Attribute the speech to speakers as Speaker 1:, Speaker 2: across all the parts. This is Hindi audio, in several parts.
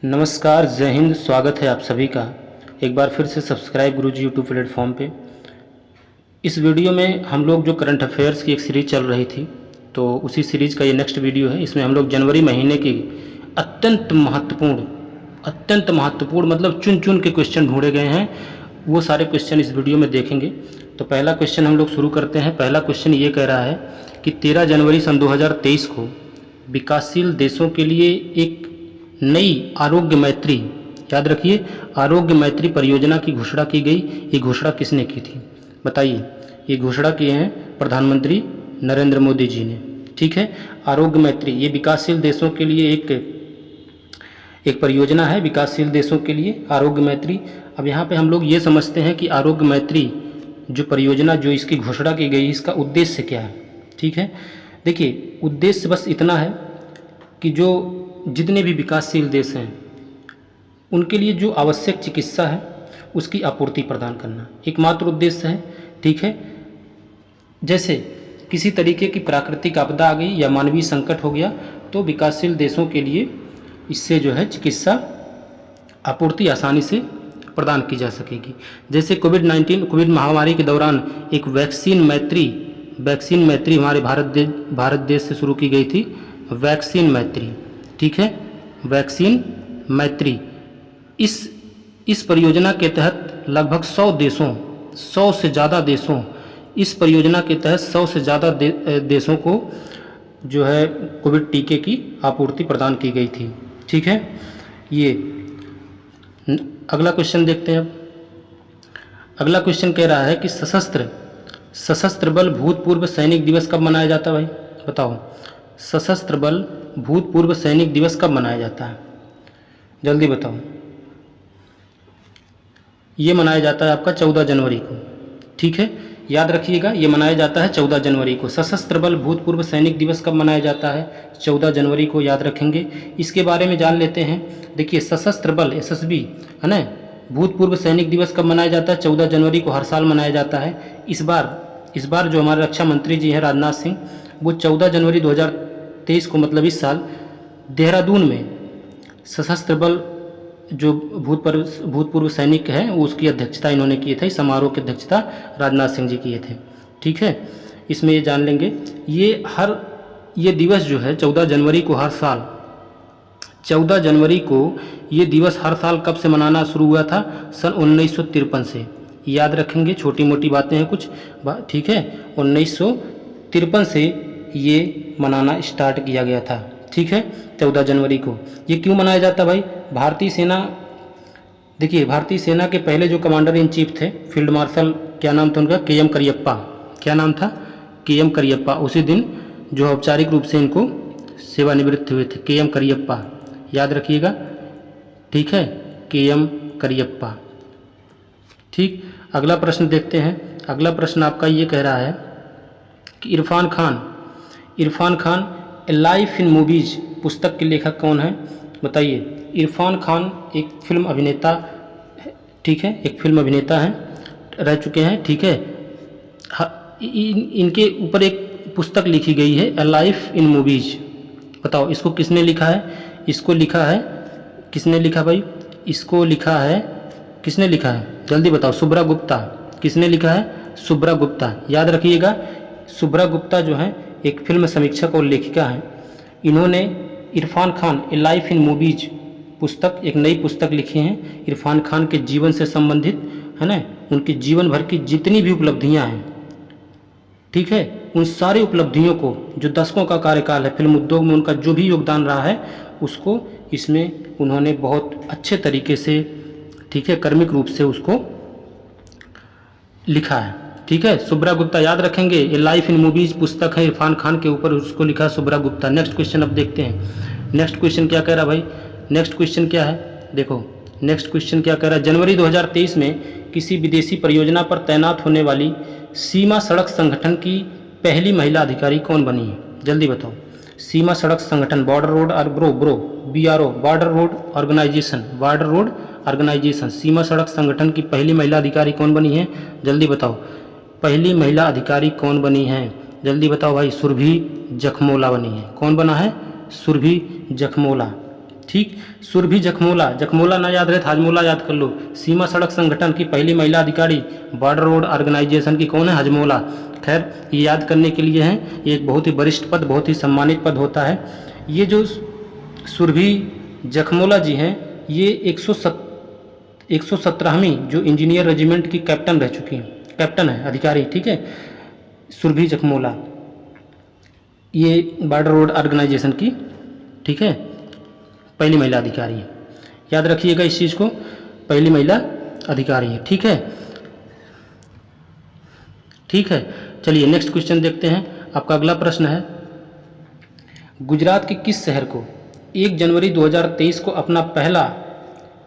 Speaker 1: नमस्कार, जय हिंद। स्वागत है आप सभी का एक बार फिर से सब्सक्राइब गुरुजी यूट्यूब प्लेटफॉर्म पे। इस वीडियो में हम लोग जो करंट अफेयर्स की एक सीरीज़ चल रही थी, तो उसी सीरीज़ का ये नेक्स्ट वीडियो है। इसमें हम लोग जनवरी महीने की अत्यंत महत्वपूर्ण मतलब चुन चुन के क्वेश्चन ढूंढे गए हैं, वो सारे क्वेश्चन इस वीडियो में देखेंगे। तो पहला क्वेश्चन हम लोग शुरू करते हैं। पहला क्वेश्चन ये कह रहा है कि 13 जनवरी सन 2023 को विकासशील देशों के लिए एक नई आरोग्य मैत्री, याद रखिए, आरोग्य मैत्री परियोजना की घोषणा की गई। ये घोषणा किसने की थी बताइए? ये घोषणा की है प्रधानमंत्री नरेंद्र मोदी जी ने। ठीक है, आरोग्य मैत्री ये विकासशील देशों के लिए एक परियोजना है, विकासशील देशों के लिए आरोग्य मैत्री। अब यहाँ पे हम लोग ये समझते हैं कि आरोग्य मैत्री जो परियोजना जो इसकी घोषणा की गई, इसका उद्देश्य क्या है। ठीक है, देखिए उद्देश्य बस इतना है कि जो जितने भी विकासशील देश हैं उनके लिए जो आवश्यक चिकित्सा है उसकी आपूर्ति प्रदान करना एकमात्र उद्देश्य है। ठीक है, जैसे किसी तरीके की प्राकृतिक आपदा आ गई या मानवीय संकट हो गया तो विकासशील देशों के लिए इससे जो है चिकित्सा आपूर्ति आसानी से प्रदान की जा सकेगी। जैसे कोविड महामारी के दौरान एक वैक्सीन मैत्री हमारे भारत देश से शुरू की गई थी, वैक्सीन मैत्री। ठीक है, वैक्सीन मैत्री। इस परियोजना के तहत लगभग 100 से ज़्यादा देशों, इस परियोजना के तहत 100 से ज़्यादा देशों को जो है कोविड टीके की आपूर्ति प्रदान की गई थी। ठीक है, ये अगला क्वेश्चन देखते हैं। अब अगला क्वेश्चन कह रहा है कि सशस्त्र बल भूतपूर्व सैनिक दिवस कब मनाया जाता है भाई? बताओ, सशस्त्र बल भूतपूर्व सैनिक दिवस कब मनाया जाता है? जल्दी बताओ। ये मनाया जाता है आपका 14 जनवरी को। ठीक है, याद रखिएगा, ये मनाया जाता है 14 जनवरी को। सशस्त्र बल भूतपूर्व सैनिक दिवस कब मनाया जाता है? 14 जनवरी को, याद रखेंगे। इसके बारे में जान लेते हैं। देखिए सशस्त्र बल SSB है ना, भूतपूर्व सैनिक दिवस कब मनाया जाता है? 14 जनवरी को हर साल मनाया जाता है। इस बार जो हमारे रक्षा मंत्री जी हैं राजनाथ सिंह, वो 14 जनवरी 2023 को मतलब इस साल देहरादून में सशस्त्र बल जो भूतपूर्व सैनिक हैं वो उसकी अध्यक्षता इन्होंने की थी। समारोह की अध्यक्षता राजनाथ सिंह जी किए थे। ठीक है, इसमें ये जान लेंगे ये दिवस जो है 14 जनवरी को हर साल, 14 जनवरी को ये दिवस हर साल कब से मनाना शुरू हुआ था? सन 1953 से। याद रखेंगे, छोटी मोटी बातें हैं कुछ। ठीक है, 1953 से ये मनाना स्टार्ट किया गया था। ठीक है, 14 जनवरी को। ये क्यों मनाया जाता भाई? भारतीय सेना, देखिए भारतीय सेना के पहले जो कमांडर इन चीफ थे, फील्ड मार्शल, क्या नाम था उनका? KM करियप्पा। क्या नाम था? KM करियप्पा। उसी दिन जो औपचारिक रूप से इनको सेवानिवृत्त हुए थे, KM करियप्पा, याद रखिएगा। ठीक है, KM करियप्पा। ठीक, अगला प्रश्न देखते हैं। अगला प्रश्न आपका ये कह रहा है कि इरफान खान ए लाइफ इन मूवीज पुस्तक के लेखक कौन है? बताइए। इरफान खान एक फिल्म अभिनेता, ठीक है, एक फिल्म अभिनेता हैं, रह चुके हैं। ठीक है, इनके ऊपर एक पुस्तक लिखी गई है, ए लाइफ इन मूवीज। बताओ इसको किसने लिखा है? इसको लिखा है, किसने लिखा भाई? इसको लिखा है, किसने लिखा है? जल्दी बताओ। शुभ्रा गुप्ता। किसने लिखा है? शुभ्रा गुप्ता। याद रखिएगा, शुभ्रा गुप्ता जो है एक फिल्म समीक्षक और लेखिका हैं। इन्होंने इरफान खान ए लाइफ इन मूवीज पुस्तक, एक नई पुस्तक लिखी हैं इरफान खान के जीवन से संबंधित, है ना, उनके जीवन भर की जितनी भी उपलब्धियां हैं, ठीक है, उन सारी उपलब्धियों को, जो दशकों का कार्यकाल है फिल्म उद्योग में उनका जो भी योगदान रहा है, उसको इसमें उन्होंने बहुत अच्छे तरीके से, ठीक है, कर्मिक रूप से उसको लिखा है। ठीक है, शुभ्रा गुप्ता, याद रखेंगे। ये लाइफ इन मूवीज पुस्तक है इरफान खान के ऊपर, उसको लिखा है शुभ्रा गुप्ता। नेक्स्ट क्वेश्चन अब देखते हैं। नेक्स्ट क्वेश्चन क्या कह रहा भाई? नेक्स्ट क्वेश्चन क्या है? देखो नेक्स्ट क्वेश्चन क्या कह रहा है। जनवरी 2023 में किसी विदेशी परियोजना पर तैनात होने वाली सीमा सड़क संगठन की पहली महिला अधिकारी कौन बनी है? जल्दी बताओ। सीमा सड़क संगठन, border road BRO, border road organisation, सीमा सड़क संगठन की पहली महिला अधिकारी कौन बनी है? जल्दी बताओ। पहली महिला अधिकारी कौन बनी है? जल्दी बताओ भाई। सुरभि जखमोला बनी है। कौन बना है? सुरभि जखमोला। ठीक। सुरभि जखमोला, जखमोला ना याद रहे हाजमोला याद कर लो। सीमा सड़क संगठन की पहली महिला अधिकारी, बॉर्डर रोड ऑर्गेनाइजेशन की कौन है? हजमोला। खैर ये याद करने के लिए हैं, ये एक बहुत ही वरिष्ठ पद, बहुत ही सम्मानित पद होता है। ये जो सुरभि जखमोला जी हैं, ये 117वीं जो इंजीनियर रेजिमेंट की कैप्टन रह चुकी हैं, कैप्टन है, अधिकारी, ठीक है। सुरभि जखमोला ये बॉर्डर रोड ऑर्गेनाइजेशन की, ठीक है, पहली महिला अधिकारी है। याद रखिएगा इस चीज़ को, पहली महिला अधिकारी है, ठीक है। ठीक है, चलिए नेक्स्ट क्वेश्चन देखते हैं। आपका अगला प्रश्न है, गुजरात के किस शहर को 1 जनवरी 2023 को अपना पहला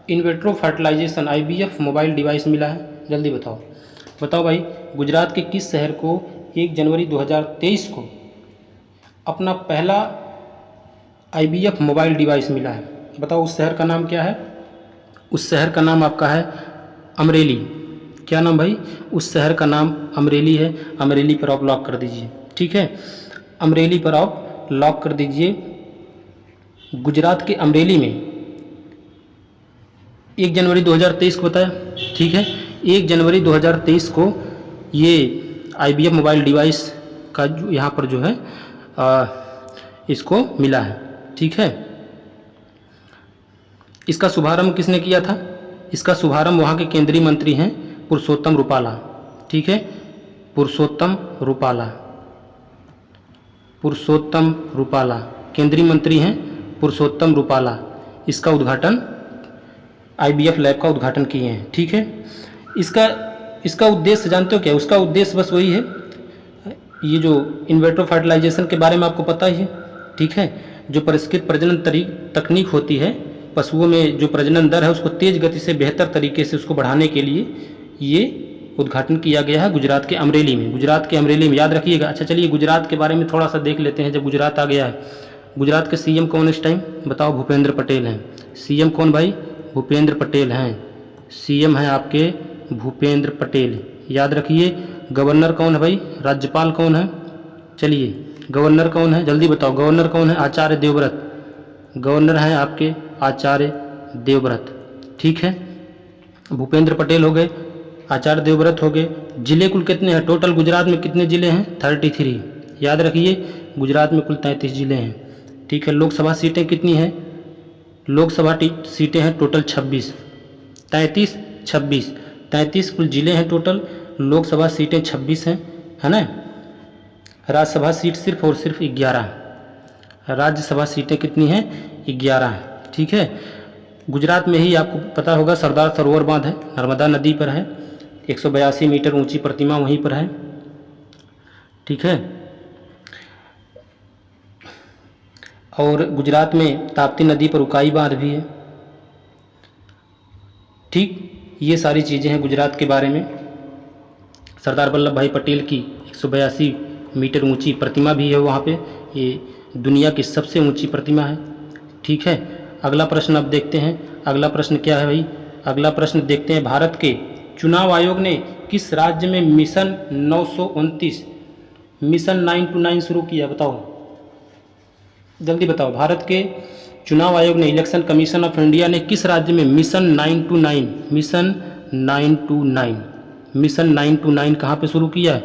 Speaker 1: in vitro fertilisation IVF mobile device मिला है? जल्दी बताओ, बताओ भाई, गुजरात के किस शहर को 1 जनवरी 2023 को अपना पहला IVF मोबाइल डिवाइस मिला है? बताओ उस शहर का नाम क्या है? उस शहर का नाम आपका है अमरेली। क्या नाम भाई? उस शहर का नाम अमरेली है। अमरेली पर आप लॉक कर दीजिए, ठीक है। अमरेली पर आप लॉक कर दीजिए। गुजरात के अमरेली में 1 जनवरी 2023 को बताया, ठीक है। 1 जनवरी 2023 को ये IVF मोबाइल डिवाइस का जो यहाँ पर जो है इसको मिला है, ठीक है। इसका शुभारंभ किसने किया था? इसका शुभारंभ वहाँ के केंद्रीय मंत्री हैं पुरुषोत्तम रूपाला, ठीक है। पुरुषोत्तम रूपाला, पुरुषोत्तम रूपाला केंद्रीय मंत्री हैं पुरुषोत्तम रूपाला। इसका उद्घाटन IVF लैब का उद्घाटन किए हैं, ठीक है। इसका उद्देश्य जानते हो क्या? उसका उद्देश्य बस वही है, ये जो इनविट्रो फर्टिलाइजेशन के बारे में आपको पता ही है, ठीक है। जो परिष्कृत प्रजनन तकनीक होती है, पशुओं में जो प्रजनन दर है उसको तेज़ गति से बेहतर तरीके से उसको बढ़ाने के लिए ये उद्घाटन किया गया है गुजरात के अमरेली में। गुजरात के अमरेली में, याद रखिएगा। अच्छा चलिए गुजरात के बारे में थोड़ा सा देख लेते हैं। जब गुजरात आ गया है, गुजरात के CM कौन इस टाइम? बताओ। भूपेंद्र पटेल हैं। CM कौन भाई? भूपेंद्र पटेल हैं। CM हैं आपके भूपेंद्र पटेल, याद रखिए। गवर्नर कौन है भाई? राज्यपाल कौन है? चलिए गवर्नर कौन है? जल्दी बताओ, गवर्नर कौन है? आचार्य देवव्रत। गवर्नर हैं आपके आचार्य देवव्रत, ठीक है। भूपेंद्र पटेल हो गए, आचार्य देवव्रत हो गए। जिले कुल कितने हैं? टोटल गुजरात में कितने जिले हैं? 33। याद रखिए गुजरात में कुल 33 जिले हैं, ठीक है। लोकसभा सीटें कितनी हैं? लोकसभा सीटें हैं टोटल 26। 33 26, 33 कुल जिले हैं टोटल। लोकसभा सीटें 26 हैं, है ना। राज्यसभा सीट सिर्फ और सिर्फ 11। राज्यसभा सीटें कितनी हैं? 11 हैं, ठीक है। गुजरात में ही आपको पता होगा सरदार सरोवर बांध है, नर्मदा नदी पर है। 182 मीटर ऊंची प्रतिमा वहीं पर है, ठीक है। और गुजरात में ताप्ती नदी पर उकाई बांध भी है, ठीक। ये सारी चीज़ें हैं गुजरात के बारे में। सरदार वल्लभ भाई पटेल की 182 मीटर ऊंची प्रतिमा भी है वहाँ पे। ये दुनिया की सबसे ऊंची प्रतिमा है, ठीक है। अगला प्रश्न अब देखते हैं। अगला प्रश्न क्या है भाई? अगला प्रश्न देखते हैं, भारत के चुनाव आयोग ने किस राज्य में मिशन 929 मिशन 929 शुरू किया? बताओ, जल्दी बताओ। भारत के चुनाव आयोग ने, इलेक्शन कमीशन ऑफ इंडिया ने किस राज्य में मिशन 929 कहाँ पे शुरू किया है?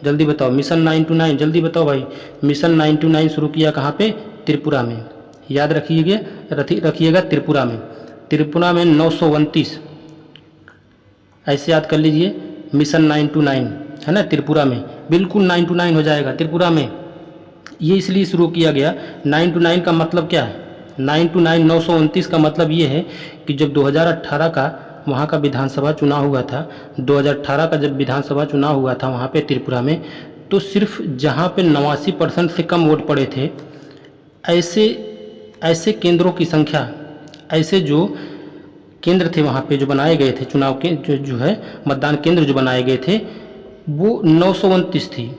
Speaker 1: जल्दी बताओ। मिशन 929 जल्दी बताओ भाई। मिशन 929 शुरू किया कहाँ पे? त्रिपुरा में। याद रखिएगा त्रिपुरा में। त्रिपुरा में 929, ऐसे याद कर लीजिए। मिशन 929 है ना, त्रिपुरा में। बिल्कुल 929 हो जाएगा त्रिपुरा में। ये इसलिए शुरू किया गया। 929 का मतलब क्या है? 929 का मतलब ये है कि जब 2018 का वहाँ का विधानसभा चुनाव हुआ था, 2018 का जब विधानसभा चुनाव हुआ था वहाँ पे त्रिपुरा में, तो सिर्फ जहाँ पे 89% से कम वोट पड़े थे, ऐसे केंद्रों की संख्या, ऐसे जो केंद्र थे वहाँ पे जो बनाए गए थे, चुनाव के जो है मतदान केंद्र जो बनाए गए थे, वो 929 थी,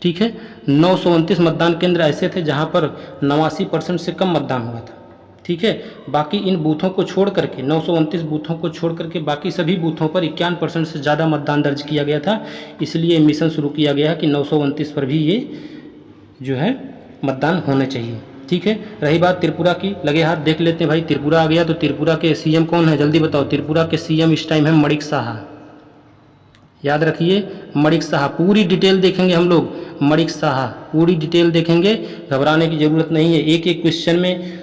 Speaker 1: ठीक है। 929 मतदान केंद्र ऐसे थे जहाँ पर 89% से कम मतदान हुआ था, ठीक है। बाकी इन बूथों को छोड़ करके, 929 बूथों को छोड़ करके बाकी सभी बूथों पर 51% से ज़्यादा मतदान दर्ज किया गया था। इसलिए मिशन शुरू किया गया कि 929 पर भी ये जो है मतदान होने चाहिए, ठीक है। रही बात त्रिपुरा की, लगे हाथ देख लेते हैं भाई। त्रिपुरा आ गया तो त्रिपुरा के सीएम कौन है, जल्दी बताओ। त्रिपुरा के सीएम इस टाइम है मणिक साहा, याद रखिए मणिक साहा। पूरी डिटेल देखेंगे हम लोग, मणिक साहा पूरी डिटेल देखेंगे, घबराने की ज़रूरत नहीं है। एक एक क्वेश्चन में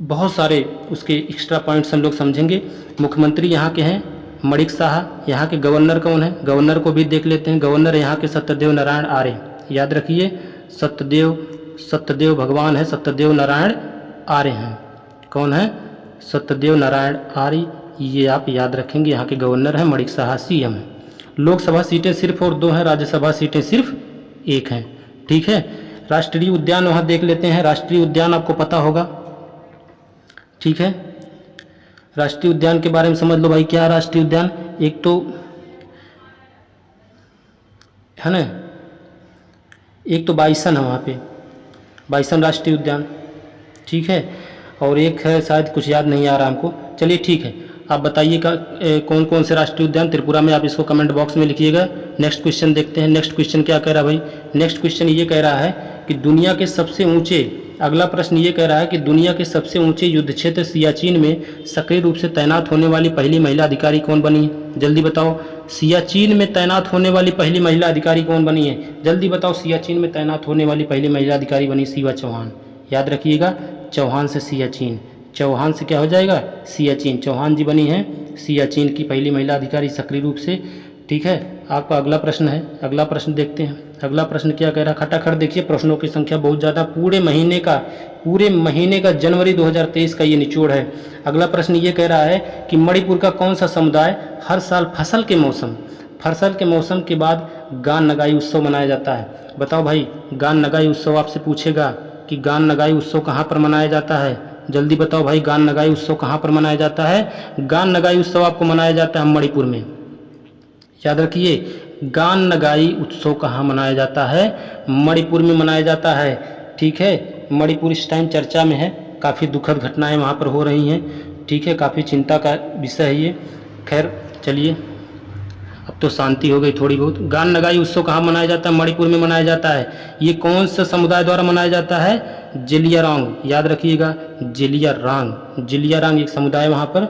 Speaker 1: बहुत सारे उसके एक्स्ट्रा पॉइंट्स हम लोग समझेंगे। मुख्यमंत्री यहाँ के हैं मणिक साहा। यहाँ के गवर्नर कौन है, गवर्नर को भी देख लेते हैं। गवर्नर यहाँ के सत्यदेव नारायण आर्य, याद रखिए सत्यदेव भगवान है, सत्यदेव नारायण आर्य हैं। कौन है, सत्यदेव नारायण आर्य, ये आप याद रखेंगे। यहाँ के गवर्नर हैं, मणिक साहा सीएम है। लोकसभा सीटें सिर्फ और 2 हैं, राज्यसभा सीटें सिर्फ 1 हैं, ठीक है। राष्ट्रीय उद्यान वहाँ देख लेते हैं। राष्ट्रीय उद्यान आपको पता होगा, ठीक है। राष्ट्रीय उद्यान के बारे में समझ लो भाई, क्या राष्ट्रीय उद्यान, एक तो है ना, एक तो बाइसन है वहाँ पे, बाइसन राष्ट्रीय उद्यान, ठीक है। और एक है शायद कुछ याद नहीं आ रहा हमको, चलिए ठीक है। आप बताइएगा कौन कौन से राष्ट्रीय उद्यान त्रिपुरा में, आप इसको कमेंट बॉक्स में लिखिएगा। नेक्स्ट क्वेश्चन देखते हैं। नेक्स्ट क्वेश्चन क्या कह रहा है भाई, नेक्स्ट क्वेश्चन ये कह रहा है कि दुनिया के सबसे ऊंचे, अगला प्रश्न ये कह रहा है कि दुनिया के सबसे ऊंचे युद्ध क्षेत्र सियाचिन में सक्रिय रूप से तैनात होने वाली पहली महिला अधिकारी कौन बनी है, जल्दी बताओ। सियाचिन में तैनात होने वाली पहली महिला अधिकारी कौन बनी है, जल्दी बताओ। सियाचिन में तैनात होने वाली पहली महिला अधिकारी बनी शिवा चौहान, याद रखिएगा। चौहान से सियाचिन, चौहान से क्या हो जाएगा, सियाचिन। चौहान जी बनी हैं सियाचिन की पहली महिला अधिकारी सक्रिय रूप से, ठीक है। आपका अगला प्रश्न है, अगला प्रश्न देखते हैं। अगला प्रश्न क्या कह रहा है, खटाखट देखिए, प्रश्नों की संख्या बहुत ज़्यादा, पूरे महीने का जनवरी 2023 का ये निचोड़ है। अगला प्रश्न ये कह रहा है कि मणिपुर का कौन सा समुदाय हर साल फसल के मौसम के बाद गान नगाई उत्सव मनाया जाता है। बताओ भाई, गान नगाई उत्सव आपसे पूछेगा कि गान नगाई उत्सव कहाँ पर मनाया जाता है, जल्दी बताओ भाई। गान नगाई उत्सव कहाँ पर मनाया जाता है, गान नगाई उत्सव आपको मनाया जाता है मणिपुर में, याद रखिए। गान नगाई उत्सव कहाँ मनाया जाता है, मणिपुर में मनाया जाता है, ठीक है। मणिपुर इस टाइम चर्चा में है, काफ़ी दुखद घटनाएं वहाँ पर हो रही हैं, ठीक है। काफ़ी चिंता का विषय है ये। खैर चलिए, अब तो शांति हो गई थोड़ी बहुत। गान नगाई उत्सव कहाँ मनाया जाता है, मणिपुर में मनाया जाता है। ये कौन सा समुदाय द्वारा मनाया जाता है, जेलियारांग, याद रखिएगा। जेलियारांग एक समुदाय वहाँ पर,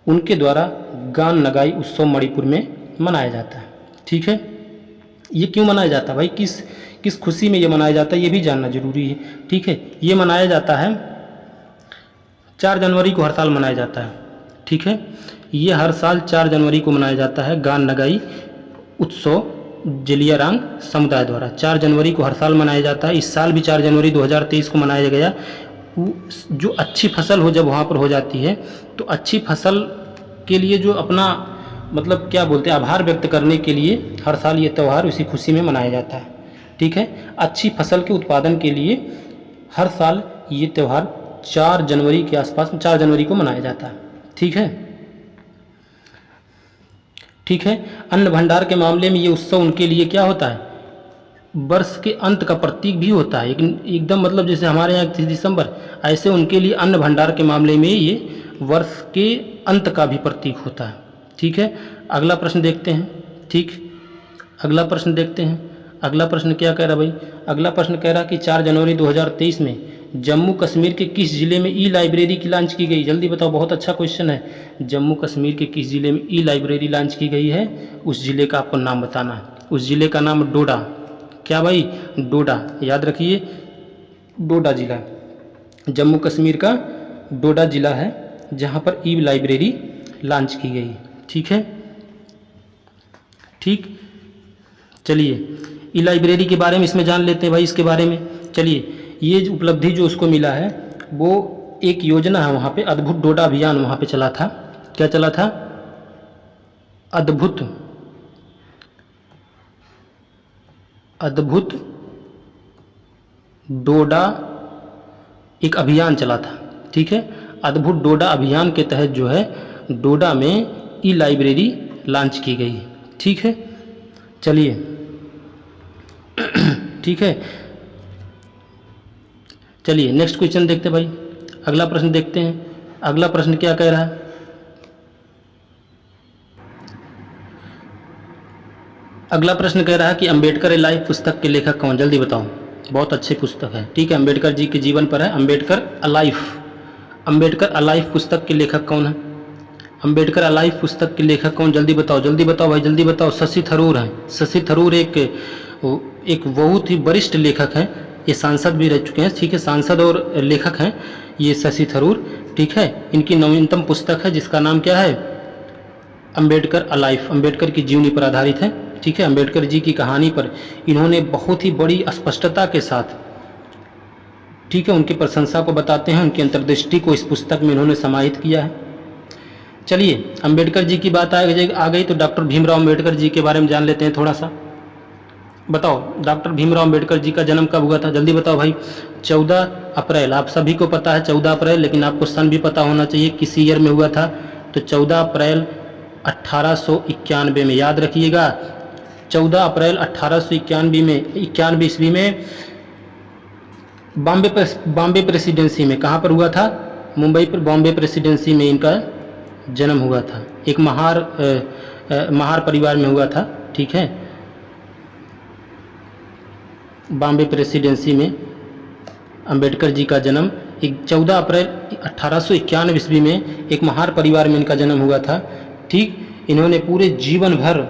Speaker 1: उनके द्वारा गान नगाई उत्सव मणिपुर में मनाया जाता है, ठीक है। ये क्यों मनाया जाता है भाई, किस खुशी में ये मनाया जाता है, ये भी जानना जरूरी है, ठीक है। ये मनाया जाता है 4 जनवरी को हर साल मनाया जाता है, ठीक है। ये हर साल 4 जनवरी को मनाया जाता है गान नगाई उत्सव जेलियारांग समुदाय द्वारा। 4 जनवरी को हर साल मनाया जाता है। इस साल भी 4 जनवरी 2023 को मनाया गया। जो अच्छी फसल हो जब वहाँ पर हो जाती है, तो अच्छी फसल के लिए जो अपना मतलब क्या बोलते हैं, आभार व्यक्त करने के लिए हर साल ये त्यौहार इसी खुशी में मनाया जाता है, ठीक है। अच्छी फसल के उत्पादन के लिए हर साल ये त्यौहार 4 जनवरी के आसपास, 4 जनवरी को मनाया जाता है, ठीक है, ठीक है। अन्न भंडार के मामले में ये उत्सव उनके लिए क्या होता है, वर्ष के अंत का प्रतीक भी होता है, एकदम मतलब जैसे हमारे यहाँ 31 दिसंबर, ऐसे उनके लिए अन्न भंडार के मामले में ये वर्ष के अंत का भी प्रतीक होता है, ठीक है। अगला प्रश्न देखते हैं, ठीक, अगला प्रश्न देखते हैं। अगला प्रश्न क्या कह रहा भाई, अगला प्रश्न कह रहा कि 4 जनवरी 2023 में जम्मू कश्मीर के किस ज़िले में ई लाइब्रेरी की लॉन्च की गई, जल्दी बताओ। बहुत अच्छा क्वेश्चन है। जम्मू कश्मीर के किस ज़िले में ई लाइब्रेरी लॉन्च की गई है, उस ज़िले का आपको नाम बताना है। उस ज़िले का नाम डोडा, क्या भाई, डोडा, याद रखिए। डोडा ज़िला जम्मू कश्मीर का डोडा ज़िला है, जहाँ पर ई लाइब्रेरी लॉन्च की गई, ठीक है, ठीक। चलिए ई लाइब्रेरी के बारे में इसमें जान लेते हैं भाई, इसके बारे में। चलिए, ये उपलब्धि जो उसको मिला है वो एक योजना है वहाँ पे, अद्भुत डोडा अभियान वहाँ पे चला था। क्या चला था, अद्भुत डोडा एक अभियान चला था, ठीक है। अद्भुत डोडा अभियान के तहत जो है डोडा में ई लाइब्रेरी लॉन्च की गई, ठीक है। चलिए ठीक है, चलिए नेक्स्ट क्वेश्चन देखते हैं भाई। अगला प्रश्न देखते हैं। अगला प्रश्न क्या कह रहा है, अगला प्रश्न कह रहा है कि अंबेडकर ए लाइफ पुस्तक के लेखक कौन, जल्दी बताओ। बहुत अच्छी पुस्तक है, ठीक है। अम्बेडकर जी के जीवन पर है। अम्बेडकर अलाइफ, अम्बेडकर अलाइफ पुस्तक के लेखक कौन है? अम्बेडकर अलाइफ पुस्तक के लेखक कौन? जल्दी बताओ, जल्दी बताओ भाई, जल्दी बताओ। शशि थरूर हैं। शशि थरूर एक बहुत ही वरिष्ठ लेखक हैं, ये सांसद भी रह चुके हैं, ठीक है, सांसद और लेखक हैं ये शशि थरूर, ठीक है। इनकी नवीनतम पुस्तक है जिसका नाम क्या है? अम्बेडकर अलाइफ, अम्बेडकर की जीवनी पर आधारित है, ठीक है। अम्बेडकर जी की कहानी पर इन्होंने बहुत ही बड़ी स्पष्टता के साथ, ठीक है, उनकी प्रशंसा को बताते हैं, उनकी अंतर्दृष्टि को इस पुस्तक में इन्होंने समाहित किया है। चलिए, अम्बेडकर जी की बात आ गई तो डॉक्टर भीमराव अम्बेडकर जी के बारे में जान लेते हैं थोड़ा सा। बताओ, डॉक्टर भीमराव अम्बेडकर जी का जन्म कब हुआ था? जल्दी बताओ भाई। 14 अप्रैल, आप सभी को पता है 14 अप्रैल, लेकिन आपको सन भी पता होना चाहिए किस ईयर में हुआ था। तो 14 अप्रैल 1891 में, याद रखिएगा। 14 अप्रैल 1891 में, 91 ईस्वी में बॉम्बे प्रेसिडेंसी में, कहाँ पर हुआ था? मुंबई पर बॉम्बे प्रेसिडेंसी में इनका जन्म हुआ था। एक महार परिवार में हुआ था, ठीक है। बॉम्बे प्रेसिडेंसी में अंबेडकर जी का जन्म 14 अप्रैल 1891 ईस्वी में एक महार परिवार में इनका जन्म हुआ था, ठीक। इन्होंने पूरे जीवन भर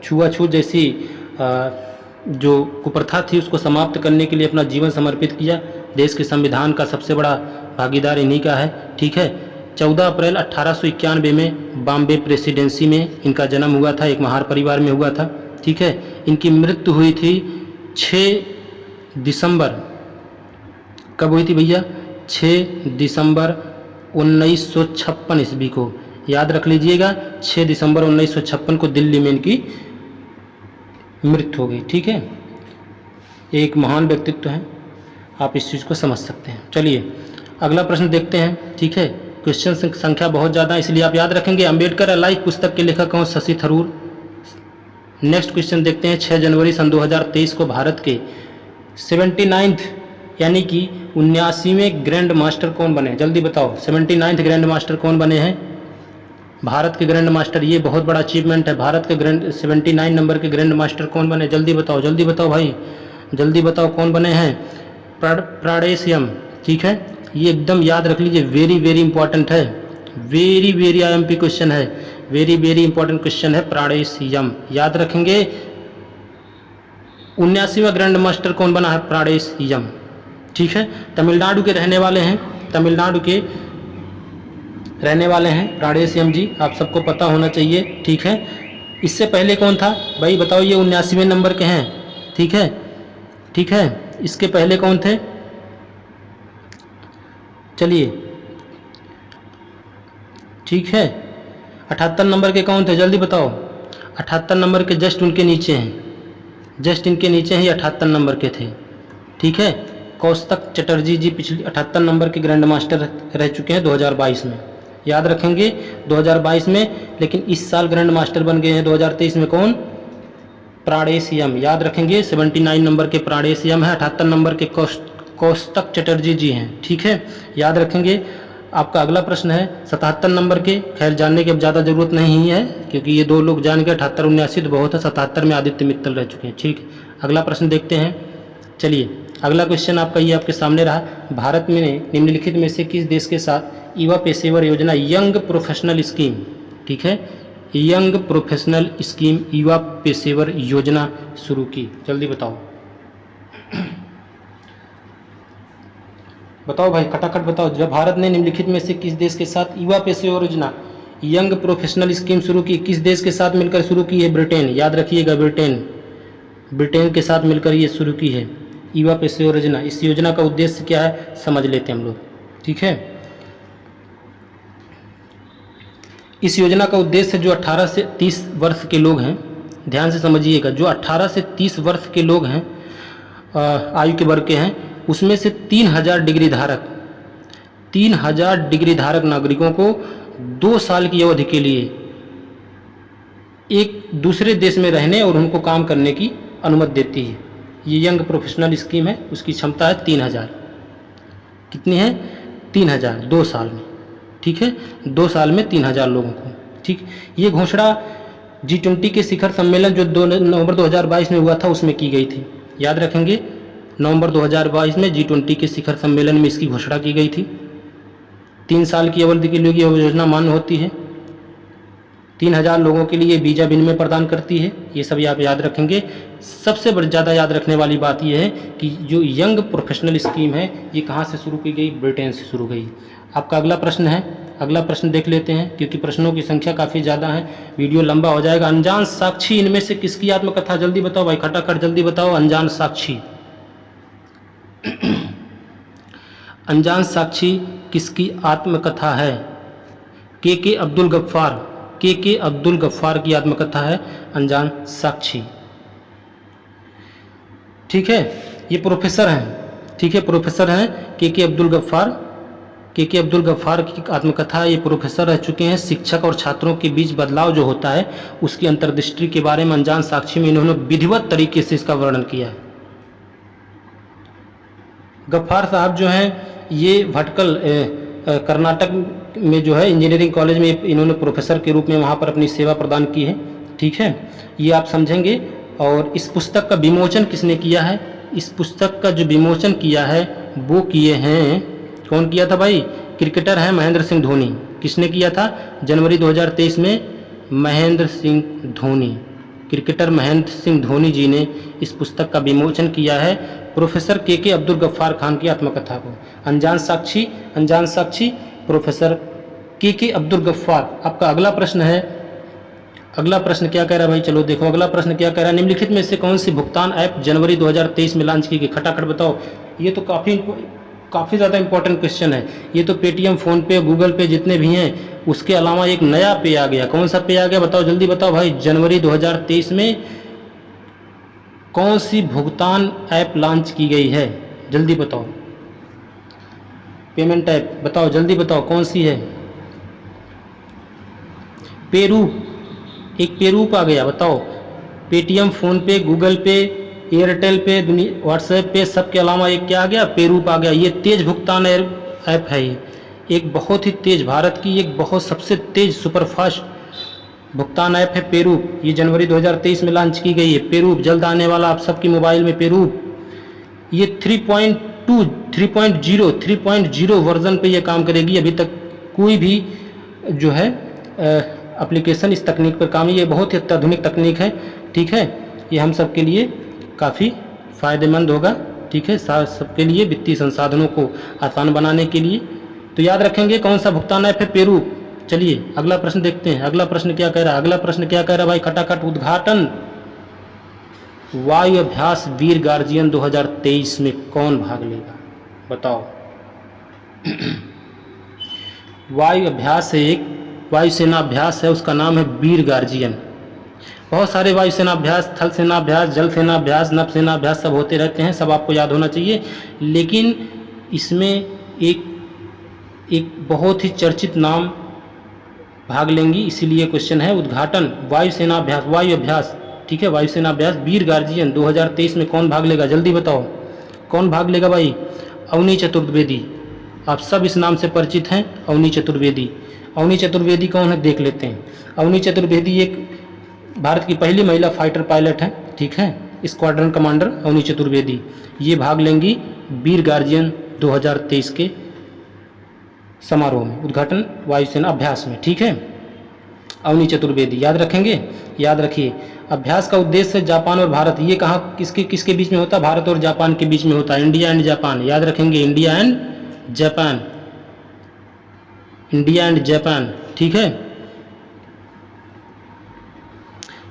Speaker 1: छुआछूत जैसी जो कुप्रथा थी उसको समाप्त करने के लिए अपना जीवन समर्पित किया। देश के संविधान का सबसे बड़ा भागीदार इन्हीं का है, ठीक है। 14 अप्रैल 1891 में बॉम्बे प्रेसिडेंसी में इनका जन्म हुआ था, एक महार परिवार में हुआ था, ठीक है। इनकी मृत्यु हुई थी 6 दिसंबर, कब हुई थी भैया? 6 दिसंबर 1956 ईस्वी को, याद रख लीजिएगा। 6 दिसंबर 1956 को दिल्ली में इनकी मृत्यु हो गई, ठीक है। एक महान व्यक्तित्व है, आप इस चीज़ को समझ सकते हैं। चलिए अगला प्रश्न देखते हैं, ठीक है। क्वेश्चन संख्या बहुत ज़्यादा है इसलिए आप याद रखेंगे। अम्बेडकर अलाइफ पुस्तक के लेखक कौन? शशि थरूर। नेक्स्ट क्वेश्चन देखते हैं। 6 जनवरी सन 2023 को भारत के 79th यानी कि 79वें ग्रैंड मास्टर कौन बने? जल्दी बताओ, 79th ग्रैंड मास्टर कौन बने हैं? भारत के ग्रैंड मास्टर, ये बहुत बड़ा अचीवमेंट है। भारत के 79 नंबर के ग्रैंड मास्टर कौन बने? जल्दी बताओ भाई, जल्दी बताओ कौन बने हैं? प्राणेशियम, ठीक है। ये एकदम याद रख लीजिए, वेरी वेरी इंपॉर्टेंट है, वेरी आईएमपी क्वेश्चन है, वेरी इंपॉर्टेंट क्वेश्चन है। प्राणेशियम याद रखेंगे। 79वां ग्रैंड मास्टर कौन बना है? प्राणेशियम, ठीक है। तमिलनाडु के रहने वाले हैं, तमिलनाडु के रहने वाले हैं प्राणेशियम जी, आप सबको पता होना चाहिए, ठीक है। इससे पहले कौन था भाई बताओ? ये 79वें नंबर के हैं, ठीक है, ठीक है। इसके पहले कौन थे? चलिए, ठीक है। 78 नंबर के कौन थे? जल्दी बताओ। 78 नंबर के जस्ट उनके नीचे हैं, जस्ट इनके नीचे ही 78 नंबर के थे, ठीक है। कौस्तुभ चटर्जी जी पिछले 78 नंबर के ग्रैंड मास्टर रह चुके हैं 2022 में, याद रखेंगे 2022 में। लेकिन इस साल ग्रैंड मास्टर बन गए हैं 2023 में, कौन? प्राणेशियम, याद रखेंगे। 79 नंबर के प्राणेशियम है, 78 नंबर के कौस्तुभ चटर्जी जी हैं, ठीक है, याद रखेंगे। आपका अगला प्रश्न है 77 नंबर के, खैर जानने की अब ज़्यादा ज़रूरत नहीं है क्योंकि ये दो लोग जान गए। 78 79 तो बहुत है, 77 में आदित्य मित्तल रह चुके हैं, ठीक। अगला प्रश्न देखते हैं। चलिए अगला क्वेश्चन आपका ये आपके सामने रहा। भारत में निम्नलिखित में से किस देश के साथ युवा पेशेवर योजना यंग प्रोफेशनल स्कीम, ठीक है, यंग प्रोफेशनल स्कीम युवा पेशेवर योजना शुरू की? जल्दी बताओ, बताओ भाई, खटाखट बताओ। जब भारत ने निम्नलिखित में से किस देश के साथ युवा पेशेवर योजना यंग प्रोफेशनल स्कीम शुरू की? किस देश के साथ मिलकर शुरू की है? ब्रिटेन, याद रखिएगा, ब्रिटेन के साथ मिलकर ये शुरू की है युवा पेशेवर योजना। इस योजना का उद्देश्य क्या है समझ लेते हैं हम लोग, ठीक है। इस योजना का उद्देश्य जो 18 से 30 वर्ष के लोग हैं, ध्यान से समझिएगा, जो 18 से 30 वर्ष के लोग हैं आयु के वर्ग के हैं, उसमें से 3000 डिग्री धारक नागरिकों को 2 साल की अवधि के लिए एक दूसरे देश में रहने और उनको काम करने की अनुमति देती है। ये यंग प्रोफेशनल स्कीम है, उसकी क्षमता है 3000। कितनी है? 3000, 2 साल में, ठीक है, 2 साल में 3000 लोगों को, ठीक। ये घोषणा G20 के शिखर सम्मेलन जो 2 नवंबर 2022 में हुआ था उसमें की गई थी, याद रखेंगे। नवंबर 2022 में G20 के शिखर सम्मेलन में इसकी घोषणा की गई थी। 3 साल की अवधि के लिए ये योजना मान्य होती है। 3000 लोगों के लिए वीज़ा विनिमय प्रदान करती है। ये सब आप याद रखेंगे। सबसे ज़्यादा याद रखने वाली बात यह है कि जो यंग प्रोफेशनल स्कीम है ये कहाँ से शुरू की गई? ब्रिटेन से शुरू गई। आपका अगला प्रश्न है, अगला प्रश्न देख लेते हैं क्योंकि प्रश्नों की संख्या काफ़ी ज़्यादा है, वीडियो लंबा हो जाएगा। अनजान साक्षी इनमें से किसकी आत्मकथा? जल्दी बताओ भाई, खटाखट जल्दी बताओ। अनजान साक्षी अनजान साक्षी किसकी आत्मकथा है? के अब्दुल गफ्फार, के अब्दुल गफ्फार की आत्मकथा है अनजान साक्षी। ठीक है, ये प्रोफेसर हैं। ठीक है, प्रोफेसर हैं के अब्दुल गफ्फार। के अब्दुल गफ्फार की आत्मकथा। ये प्रोफेसर रह चुके हैं। शिक्षक और छात्रों के बीच बदलाव जो होता है उसकी अंतर्दृष्टि के बारे में अनजान साक्षी में इन्होंने विधिवत तरीके से इसका वर्णन किया है। गफ्फार साहब जो हैं ये भटकल कर्नाटक में जो है इंजीनियरिंग कॉलेज में इन्होंने प्रोफेसर के रूप में वहाँ पर अपनी सेवा प्रदान की है। ठीक है, ये आप समझेंगे। और इस पुस्तक का विमोचन किसने किया है? इस पुस्तक का जो विमोचन किया है वो किए हैं, कौन किया था भाई? क्रिकेटर हैं महेंद्र सिंह धोनी। किसने किया था? जनवरी 2023 में महेंद्र सिंह धोनी, क्रिकेटर महेंद्र सिंह धोनी जी ने इस पुस्तक का विमोचन किया है प्रोफेसर के अब्दुल गफ्फार खान की आत्मकथा को। अनजान साक्षी प्रोफेसर के अब्दुल गफ्फार। आपका अगला प्रश्न है, अगला प्रश्न क्या कह रहा है भाई? चलो देखो अगला प्रश्न क्या कह रहा है। निम्नलिखित में से कौन सी भुगतान ऐप जनवरी 2023 में लॉन्च की गई? खटाखट बताओ। ये तो काफ़ी ज़्यादा इंपॉर्टेंट क्वेश्चन है। ये तो पेटीएम, फ़ोन पे, गूगल पे जितने भी हैं उसके अलावा एक नया पे आ गया। कौन सा पे आ गया बताओ, जल्दी बताओ भाई। जनवरी 2023 में कौन सी भुगतान ऐप लॉन्च की गई है? जल्दी बताओ। पेमेंट ऐप बताओ, जल्दी बताओ कौन सी है? पेरूप, एक पेरूप आ गया। बताओ, पेटीएम, फ़ोन पे, गूगल पे, एयरटेल पे, व्हाट्सएप पे, सब के अलावा एक क्या आ गया? पेरूप आ गया। ये तेज भुगतान ऐप है। ये एक बहुत ही तेज, भारत की एक बहुत सबसे तेज सुपरफास्ट भुगतान ऐप है पेरूप। ये जनवरी 2023 में लॉन्च की गई है पेरूप। जल्द आने वाला आप सबके मोबाइल में पेरूप। ये 3.0 वर्जन पे ये काम करेगी। अभी तक कोई भी जो है एप्लीकेशन इस तकनीक पर काम, ये बहुत ही अत्याधुनिक तकनीक है। ठीक है, ये हम सब के लिए काफ़ी फ़ायदेमंद होगा। ठीक है, सबके लिए वित्तीय संसाधनों को आसान बनाने के लिए। तो याद रखेंगे कौन सा भुगतान ऐप है? पेरूप। चलिए अगला प्रश्न देखते हैं। अगला प्रश्न क्या कह रहा है? अगला प्रश्न क्या कह रहा है भाई? खटाखट। उद्घाटन वायु अभ्यास वीर गार्जियन 2023 में कौन भाग लेगा? बताओ। वायु अभ्यास है, एक वायुसेना अभ्यास है, उसका नाम है वीर गार्जियन। बहुत सारे वायुसेना अभ्यास, थल सेना अभ्यास, जल सेना अभ्यास, नभ सेना अभ्यास सब होते रहते हैं, सब आपको याद होना चाहिए। लेकिन इसमें एक बहुत ही चर्चित नाम भाग लेंगी, इसीलिए क्वेश्चन है उद्घाटन वायुसेना अभ्यास, वायु अभ्यास। ठीक है, वायुसेना अभ्यास वीर गार्जियन 2023 में कौन भाग लेगा? जल्दी बताओ कौन भाग लेगा भाई? अवनी चतुर्वेदी। आप सब इस नाम से परिचित हैं, अवनी चतुर्वेदी। अवनी चतुर्वेदी कौन है देख लेते हैं। अवनी चतुर्वेदी एक भारत की पहली महिला फाइटर पायलट है। ठीक है, स्क्वाड्रन कमांडर अवनी चतुर्वेदी, ये भाग लेंगी वीर गार्जियन 2023 के समारोह में, उद्घाटन वायुसेना अभ्यास में। ठीक है, अवनी चतुर्वेदी याद रखेंगे, याद रखिए। अभ्यास का उद्देश्य जापान और भारत, ये कहाँ किसके बीच में होता है? भारत और जापान के बीच में होता है, इंडिया एंड जापान। याद रखेंगे, India and Japan, India and Japan. ठीक है,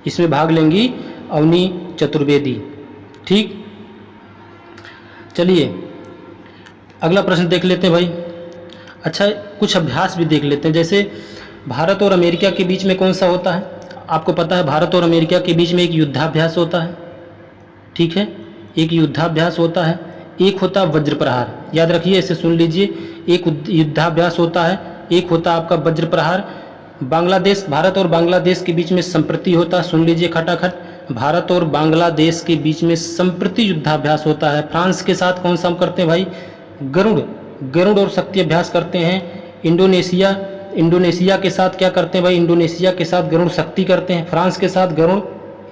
Speaker 1: इसमें भाग लेंगी अवनी चतुर्वेदी। ठीक, चलिए अगला प्रश्न देख लेते हैं भाई। अच्छा, कुछ अभ्यास भी देख लेते हैं। जैसे भारत और अमेरिका के बीच में कौन सा होता है? आपको पता है भारत और अमेरिका के बीच में एक युद्धाभ्यास होता है। ठीक है, एक युद्धाभ्यास होता है, एक होता है वज्र प्रहार। याद रखिए, इसे सुन लीजिए। एक युद्धाभ्यास होता है, एक होता है आपका वज्र प्रहार। बांग्लादेश, भारत और बांग्लादेश के बीच में संप्रति होता है। सुन लीजिए खटाखट, भारत और बांग्लादेश के बीच में संप्रति युद्धाभ्यास होता है। फ्रांस के साथ कौन सा हम करते हैं भाई? गरुड़ और शक्ति अभ्यास करते हैं। इंडोनेशिया के साथ क्या करते हैं भाई? इंडोनेशिया के साथ गरुड़ शक्ति करते हैं। फ्रांस के साथ गरुड़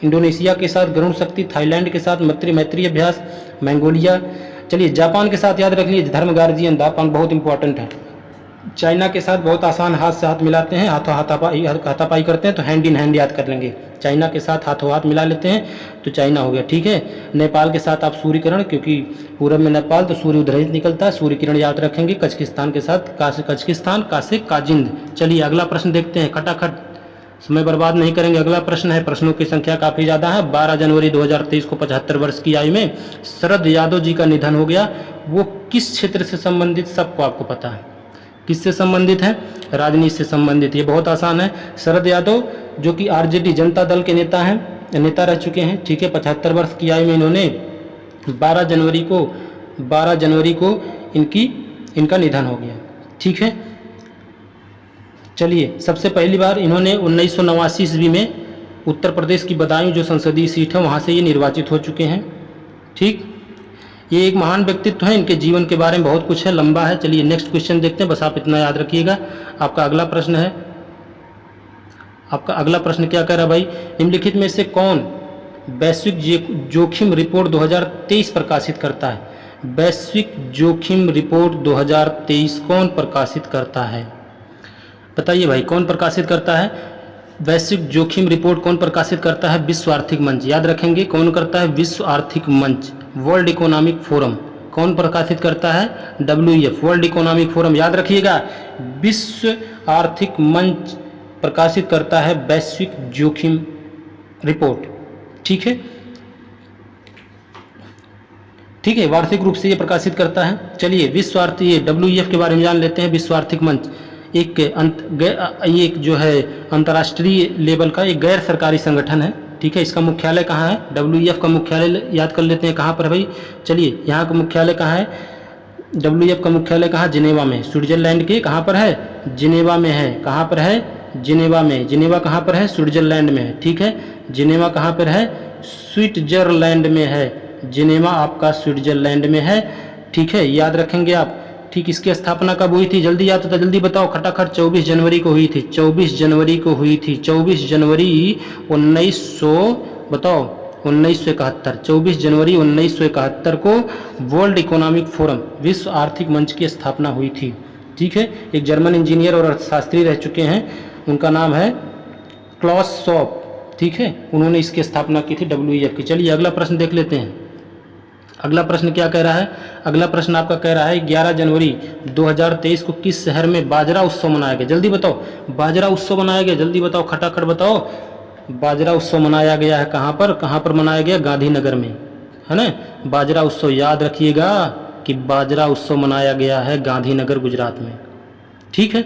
Speaker 1: इंडोनेशिया के साथ गरुड़ शक्ति, थाईलैंड के साथ मैत्री अभ्यास, मंगोलिया। चलिए जापान के साथ याद रख लीजिए धर्म गार्जियन, जापान बहुत इंपॉर्टेंट है। चाइना के साथ बहुत आसान, हाथ से हाथ मिलाते हैं, हाथापाई करते हैं, तो हैंड इन हैंड याद कर लेंगे। चाइना के साथ हाथों हाथ मिला लेते हैं तो चाइना हो गया, ठीक है। नेपाल के साथ आप सूर्य किरण, क्योंकि पूरब में नेपाल तो सूर्य उधर ही निकलता है, सूर्य किरण याद रखेंगे। कजाकिस्तान के साथ कजाकिस्तान, काजिंद। चलिए अगला प्रश्न देखते हैं, खटाखट, समय बर्बाद नहीं करेंगे। अगला प्रश्न है, प्रश्नों की संख्या काफ़ी ज़्यादा है। 12 जनवरी 2023 को 75 वर्ष की आयु में शरद यादव जी का निधन हो गया। वो किस क्षेत्र से संबंधित, सबको आपको पता है किससे संबंधित है, राजनीति से संबंधित। ये बहुत आसान है। शरद यादव जो कि आरजेडी जनता दल के नेता रह चुके हैं, ठीक है। 75 वर्ष की आयु में इन्होंने 12 जनवरी को इनका निधन हो गया, ठीक है। चलिए सबसे पहली बार इन्होंने 1989 ईस्वी में उत्तर प्रदेश की बदायूं जो संसदीय सीट है वहाँ से ये निर्वाचित हो चुके हैं, ठीक। ये एक महान व्यक्तित्व है, इनके जीवन के बारे में बहुत कुछ है, लंबा है। चलिए नेक्स्ट क्वेश्चन देखते हैं, बस आप इतना याद रखिएगा। आपका अगला प्रश्न है, आपका अगला प्रश्न क्या कह रहा है भाई, निम्नलिखित में से कौन वैश्विक जोखिम रिपोर्ट 2023 प्रकाशित करता है। वैश्विक जोखिम रिपोर्ट 2023 कौन प्रकाशित करता है, बताइए भाई कौन प्रकाशित करता है। वैश्विक जोखिम रिपोर्ट कौन प्रकाशित करता है, विश्व आर्थिक मंच, याद रखेंगे कौन करता है, विश्व आर्थिक मंच, वर्ल्ड इकोनॉमिक फोरम। कौन प्रकाशित करता है, WEF, वर्ल्ड इकोनॉमिक फोरम, याद रखिएगा। विश्व आर्थिक मंच प्रकाशित करता है वैश्विक जोखिम रिपोर्ट, ठीक है, ठीक है, वार्षिक रूप से ये प्रकाशित करता है। चलिए विश्व आर्थिक WEF के बारे में जान लेते हैं। विश्व आर्थिक मंच एक जो है अंतर्राष्ट्रीय लेवल का एक गैर सरकारी संगठन है, ठीक है। इसका मुख्यालय कहाँ है, WEF का मुख्यालय याद कर लेते हैं, कहाँ पर है भाई। चलिए यहाँ का मुख्यालय कहाँ है, WEF का मुख्यालय कहाँ, जिनेवा में, स्विट्जरलैंड के कहाँ पर है, जिनेवा में है। कहाँ पर है, जिनेवा में। जिनेवा कहाँ पर है, स्विट्जरलैंड में है, ठीक है। जिनेवा कहाँ पर है, स्विट्जरलैंड में है। जिनेवा आपका स्विट्जरलैंड में है, ठीक है, याद रखेंगे आप, ठीक। इसकी स्थापना कब हुई थी, जल्दी याद होता जल्दी बताओ, खटाखट। 24 जनवरी को हुई थी, 24 जनवरी को हुई थी, 24 जनवरी 1900 बताओ 1971, 24 जनवरी 1971 को वर्ल्ड इकोनॉमिक फोरम, विश्व आर्थिक मंच की स्थापना हुई थी, ठीक है। एक जर्मन इंजीनियर और अर्थशास्त्री रह चुके हैं, उनका नाम है क्लॉस शॉप, ठीक है, उन्होंने इसकी स्थापना की थी WEF की। चलिए अगला प्रश्न देख लेते हैं। अगला प्रश्न क्या कह रहा है, अगला प्रश्न आपका कह रहा है 11 जनवरी 2023 को किस शहर में बाजरा उत्सव मनाया गया, जल्दी बताओ। बाजरा उत्सव मनाया गया, जल्दी बताओ, खटाखट बताओ। बाजरा उत्सव मनाया गया है कहाँ पर मनाया गया, गांधीनगर में, है ना। बाजरा उत्सव याद रखिएगा कि बाजरा उत्सव मनाया गया है गांधीनगर गुजरात में, ठीक है।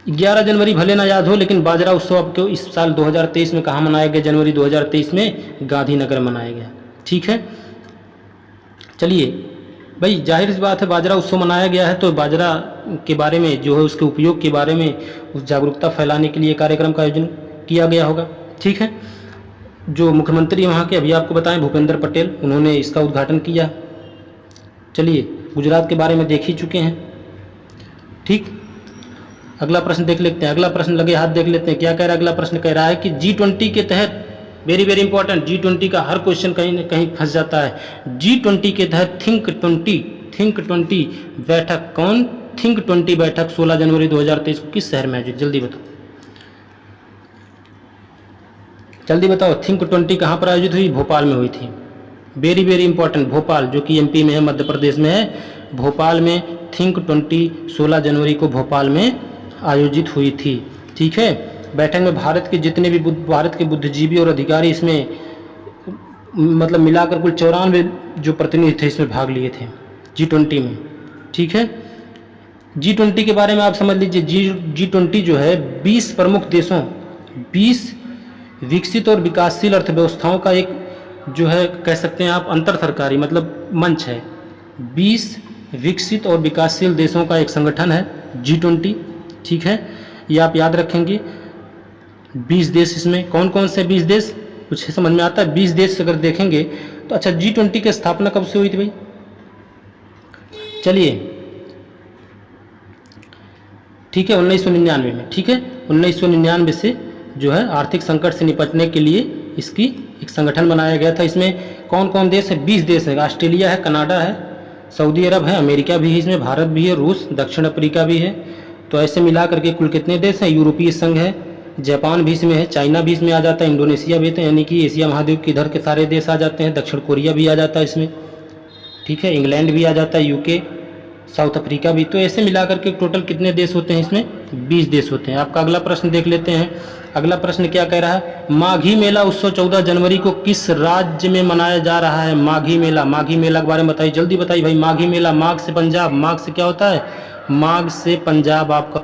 Speaker 1: 11 जनवरी भले ना याद हो, लेकिन बाजरा उत्सव आपको इस साल 2023 में कहाँ मनाया गया, जनवरी 2023 में गांधीनगर मनाया गया, ठीक है। चलिए भाई जाहिर सी बात है, बाजरा उत्सव मनाया गया है तो बाजरा के बारे में जो है उसके उपयोग के बारे में उस जागरूकता फैलाने के लिए कार्यक्रम का आयोजन किया गया होगा, ठीक है। जो मुख्यमंत्री वहाँ के अभी आपको बताएं भूपेंद्र पटेल, उन्होंने इसका उद्घाटन किया। चलिए गुजरात के बारे में देख ही चुके हैं, ठीक। अगला प्रश्न देख लेते हैं, अगला प्रश्न लगे हाथ देख लेते हैं, क्या कह रहा है अगला प्रश्न, कह रहा है कि G20 के तहत, वेरी वेरी इंपॉर्टेंट, G20 का हर क्वेश्चन कहीं न कहीं फंस जाता है। G20 के तहत थिंक 20 बैठक, कौन थिंक 20 बैठक 16 जनवरी 2023 को किस शहर में आयोजित, जल्दी बताओ, जल्दी बताओ। थिंक 20 कहाँ पर आयोजित हुई, भोपाल में हुई थी, वेरी वेरी इंपॉर्टेंट। भोपाल जो कि MP में है, मध्य प्रदेश में है, भोपाल में थिंक 20 16 जनवरी को भोपाल में आयोजित हुई थी, ठीक है। बैठक में भारत के जितने भी भारत के बुद्धिजीवी और अधिकारी इसमें मतलब मिलाकर कुल 94 जो प्रतिनिधि थे इसमें भाग लिए थे G20 में, ठीक है। G20 के बारे में आप समझ लीजिए, G20 जो है 20 प्रमुख देशों, 20 विकसित और विकासशील अर्थव्यवस्थाओं का एक जो है कह सकते हैं आप अंतर सरकारी मतलब मंच है। 20 विकसित और विकासशील देशों का एक संगठन है G20, ठीक है। ये आप याद रखेंगे। 20 देश, इसमें कौन कौन से 20 देश, कुछ समझ में आता है। 20 देश अगर देखेंगे तो अच्छा, G20 की स्थापना कब से हुई थी भाई, चलिए ठीक है 1999 में, ठीक है 1999 से जो है आर्थिक संकट से निपटने के लिए इसकी एक संगठन बनाया गया था। इसमें कौन कौन देश है? 20 देश है। ऑस्ट्रेलिया है, कनाडा है, सऊदी अरब है, अमेरिका भी है, इसमें भारत भी है, रूस, दक्षिण अफ्रीका भी है। तो ऐसे मिला करके कुल कितने देश हैं? यूरोपीय संघ है, जापान भी इसमें है, चाइना भी इसमें आ जाता है, इंडोनेशिया भी है, यानी कि एशिया महाद्वीप के इधर के सारे देश आ जाते हैं, दक्षिण कोरिया भी आ जाता है इसमें, ठीक है, इंग्लैंड भी आ जाता है, यूके, साउथ अफ्रीका भी। तो ऐसे मिलाकर के टोटल कितने देश होते हैं? इसमें 20 देश होते हैं। आपका अगला प्रश्न देख लेते हैं। अगला प्रश्न क्या कह रहा है? माघी मेला उत्सव 14 जनवरी को किस राज्य में मनाया जा रहा है? माघी मेला, माघी मेला के बारे में बताइए, जल्दी बताइए भाई। माघी मेला, माघ से पंजाब, माघ से क्या होता है? माघ से पंजाब आपका,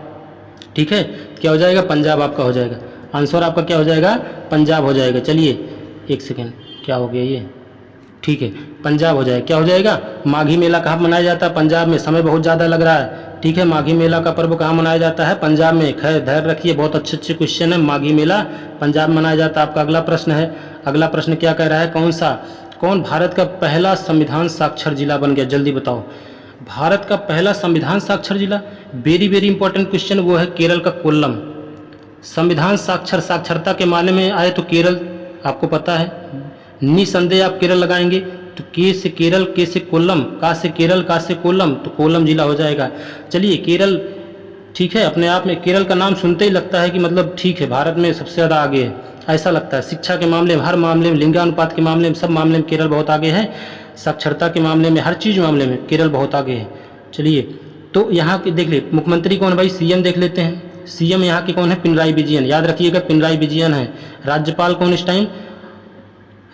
Speaker 1: ठीक है, क्या हो जाएगा? पंजाब आपका हो जाएगा। आंसर आपका क्या हो जाएगा? पंजाब हो जाएगा। चलिए एक सेकेंड, क्या हो गया ये? ठीक है, पंजाब हो जाएगा। क्या हो जाएगा? माघी मेला कहाँ मनाया जाता है? पंजाब में। समय बहुत ज़्यादा लग रहा है, ठीक है। माघी मेला का पर्व कहाँ मनाया जाता है? पंजाब में। खैर धैर्य रखिए, बहुत अच्छे अच्छे क्वेश्चन है। माघी मेला पंजाब में मनाया जाता है। आपका अगला प्रश्न है। अगला प्रश्न क्या कह रहा है? कौन भारत का पहला संविधान साक्षर जिला बन गया? जल्दी बताओ। भारत का पहला संविधान साक्षर जिला, वेरी वेरी इंपॉर्टेंट क्वेश्चन, वो है केरल का कोल्लम। संविधान साक्षरता के मामले में आए तो केरल आपको पता है, निसंदेह आप केरल लगाएंगे तो के से केरल, के से कोल्लम, का से केरल, का से कोल्लम, तो कोल्लम जिला हो जाएगा। चलिए केरल, ठीक है, अपने आप में केरल का नाम सुनते ही लगता है कि मतलब ठीक है, भारत में सबसे ज़्यादा आगे है, ऐसा लगता है। शिक्षा के मामले में, हर मामले में, लिंगानुपात के मामले में, सब मामले में केरल बहुत आगे है। साक्षरता के मामले में, हर चीज़ मामले में केरल बहुत आगे है। चलिए तो यहाँ के देख ले, मुख्यमंत्री कौन भाई? सीएम देख लेते हैं। सीएम यहाँ के कौन है? पिनराई विजयन, याद रखिएगा, पिनराई विजयन है। राज्यपाल कौन इस टाइम?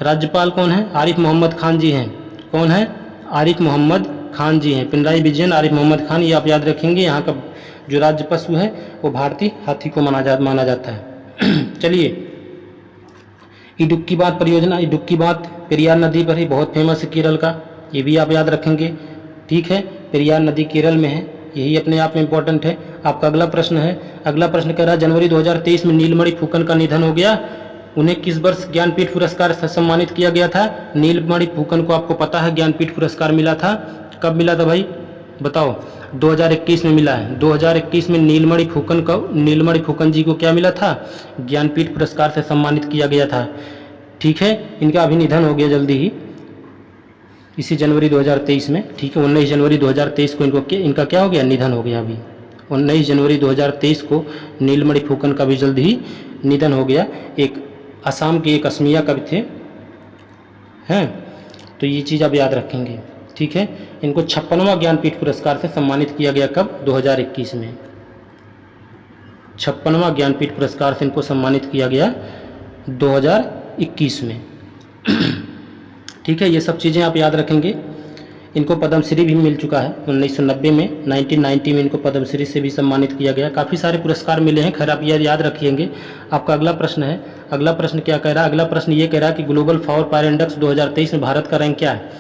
Speaker 1: राज्यपाल कौन है? आरिफ मोहम्मद खान जी हैं। कौन है? आरिफ मोहम्मद खान जी हैं। पिनराई विजयन, आरिफ मोहम्मद खान, ये आप याद रखेंगे। यहाँ का जो राज्य पशु है वो भारतीय हाथी को माना जाता है। चलिए इडुक्की बात परियोजना, इडुक्की बात पेरियार नदी पर ही, बहुत फेमस है केरल का, ये भी आप याद रखेंगे, ठीक है। पेरियार नदी केरल में है, यही अपने आप में इम्पोर्टेंट है। आपका अगला प्रश्न है। अगला प्रश्न कह रहा है जनवरी 2023 में नीलमणि फुकन का निधन हो गया। उन्हें किस वर्ष ज्ञानपीठ पुरस्कार से सम्मानित किया गया था? नीलमणि फुकन को आपको पता है ज्ञानपीठ पुरस्कार मिला था। कब मिला था भाई बताओ? 2021 में मिला है। 2021 में नीलमणि फुकन जी को क्या मिला था? ज्ञानपीठ पुरस्कार से सम्मानित किया गया था, ठीक है। इनका अभी निधन हो गया जल्दी ही, इसी जनवरी 2023 में, ठीक है। 19 जनवरी 2023 को इनका क्या हो गया? निधन हो गया। अभी 19 जनवरी 2023 को नीलमणि फुकन का भी जल्दी ही निधन हो गया। एक असम के एक असमिया कवि थे, हैं, तो ये चीज़ आप याद रखेंगे, ठीक है। इनको 56वां ज्ञानपीठ पुरस्कार से सम्मानित किया गया। कब? 2021 में। 56वां ज्ञानपीठ पुरस्कार से इनको सम्मानित किया गया 2021 में, ठीक है। ये सब चीज़ें आप याद रखेंगे। इनको पद्मश्री भी मिल चुका है 1990 में, 1990 में इनको पद्मश्री से भी सम्मानित किया गया। काफ़ी सारे पुरस्कार मिले हैं, खैर आप याद रखिएंगे। आपका अगला प्रश्न है। अगला प्रश्न क्या कह रहा है? अगला प्रश्न ये कह रहा है कि ग्लोबल फायर पावर इंडेक्स 2023 में भारत का रैंक क्या है?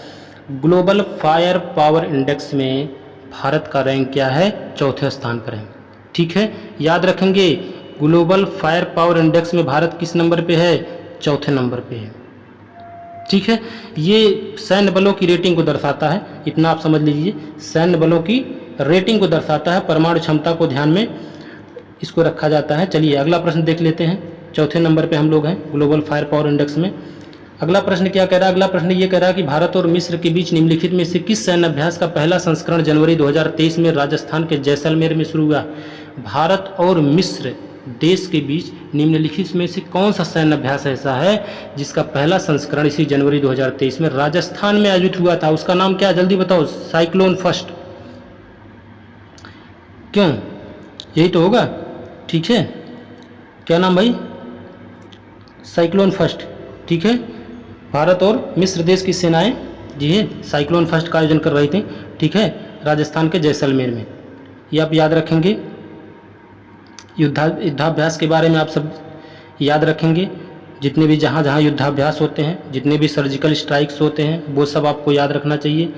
Speaker 1: ग्लोबल फायर पावर इंडेक्स में भारत का रैंक क्या है? चौथे स्थान पर है, ठीक है। याद रखेंगे, ग्लोबल फायर पावर इंडेक्स में भारत किस नंबर पे है? चौथे नंबर पे है, ठीक है। ये सैन्य बलों की रेटिंग को दर्शाता है, इतना आप समझ लीजिए। सैन्य बलों की रेटिंग को दर्शाता है, परमाणु क्षमता को ध्यान में इसको रखा जाता है। चलिए अगला प्रश्न देख लेते हैं। चौथे नंबर पे हम लोग हैं ग्लोबल फायर पावर इंडेक्स में। अगला प्रश्न क्या कह रहा है? अगला प्रश्न ये कह रहा है कि भारत और मिस्र के बीच निम्नलिखित में से किस सैन्य अभ्यास का पहला संस्करण जनवरी 2023 में राजस्थान के जैसलमेर में शुरू हुआ? भारत और मिस्र देश के बीच निम्नलिखित में से कौन सा सैन्य अभ्यास ऐसा है जिसका पहला संस्करण इसी जनवरी 2023 में राजस्थान में आयोजित हुआ था? उसका नाम क्या? जल्दी बताओ। Cyclone first. क्यों? यही तो होगा, ठीक है। क्या नाम भाई? साइक्लोन फर्स्ट, ठीक है। भारत और मिस्र देश की सेनाएं जी है साइक्लोन फर्स्ट का आयोजन कर रही थी, ठीक है, राजस्थान के जैसलमेर में। ये आप याद रखेंगे। युद्धाभ्यास के बारे में आप सब याद रखेंगे। जितने भी जहाँ युद्धाभ्यास होते हैं, जितने भी सर्जिकल स्ट्राइक्स होते हैं, वो सब आपको याद रखना चाहिए।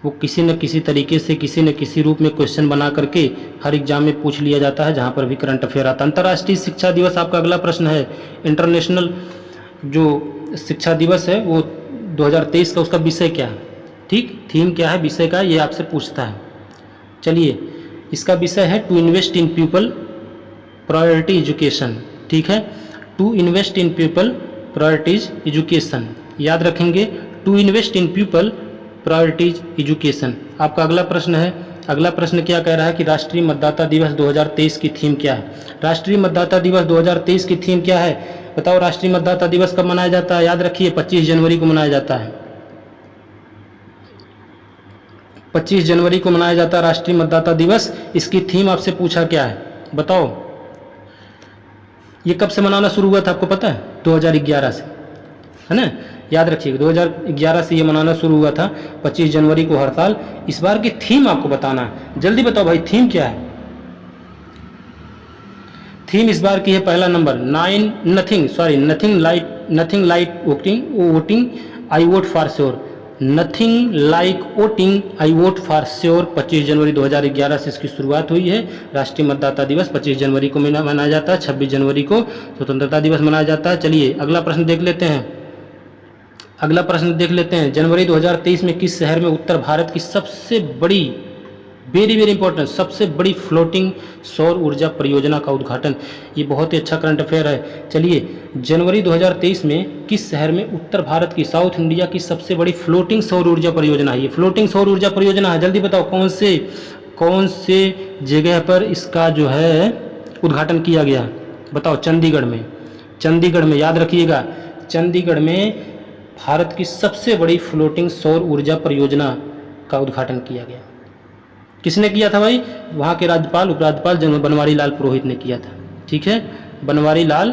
Speaker 1: वो किसी न किसी तरीके से, किसी न किसी रूप में क्वेश्चन बना करके हर एग्जाम में पूछ लिया जाता है, जहाँ पर भी करंट अफेयर आता है। अंतर्राष्ट्रीय शिक्षा दिवस आपका अगला प्रश्न है। इंटरनेशनल जो शिक्षा दिवस है वो 2023 का, उसका विषय क्या है? ठीक, थीम क्या है, विषय का, ये आपसे पूछता है। चलिए इसका विषय है to invest in people priority education, ठीक है। To invest in people priorities education. याद रखेंगे, to invest in people, priorities education. आपका अगला प्रश्न है, अगला प्रश्न क्या कह रहा है कि राष्ट्रीय मतदाता दिवस 2023 की थीम क्या है। राष्ट्रीय मतदाता दिवस 2023 की थीम क्या है, बताओ। राष्ट्रीय मतदाता दिवस कब मनाया जाता है, याद रखिए 25 जनवरी को मनाया जाता है। 25 जनवरी को मनाया जाता है राष्ट्रीय मतदाता दिवस। इसकी थीम आपसे पूछा क्या है, बताओ। ये कब से मनाना शुरू हुआ था आपको पता है, 2011 से, है ना। याद रखिएगा 2011 से ये मनाना शुरू हुआ था, 25 जनवरी को हर साल। इस बार की थीम आपको बताना है, जल्दी बताओ भाई थीम क्या है। थीम इस बार की है पहला number, nothing like voting I vote for sure. Nothing like voting I vote for sure. 25 जनवरी 2011 से इसकी शुरुआत हुई है। राष्ट्रीय मतदाता दिवस 25 जनवरी को मनाया जाता है। 26 जनवरी को स्वतंत्रता दिवस मनाया जाता है। चलिए अगला प्रश्न देख लेते हैं। अगला प्रश्न देख लेते हैं, जनवरी 2023 में किस शहर में उत्तर भारत की सबसे बड़ी, वेरी इंपॉर्टेंट, सबसे बड़ी फ्लोटिंग सौर ऊर्जा परियोजना का उद्घाटन। ये बहुत ही अच्छा करंट अफेयर है। चलिए, जनवरी 2023 में किस शहर में उत्तर भारत की, साउथ इंडिया की सबसे बड़ी फ्लोटिंग सौर ऊर्जा परियोजना है। ये फ्लोटिंग सौर ऊर्जा परियोजना है, जल्दी बताओ कौन से जगह पर इसका जो है उद्घाटन किया गया, बताओ। चंडीगढ़ में, याद रखिएगा, चंडीगढ़ में भारत की सबसे बड़ी फ्लोटिंग सौर ऊर्जा परियोजना का उद्घाटन किया गया। किसने किया था भाई, वहाँ के राज्यपाल, उपराज्यपाल जनरल बनवारी लाल पुरोहित ने किया था। ठीक है, बनवारी लाल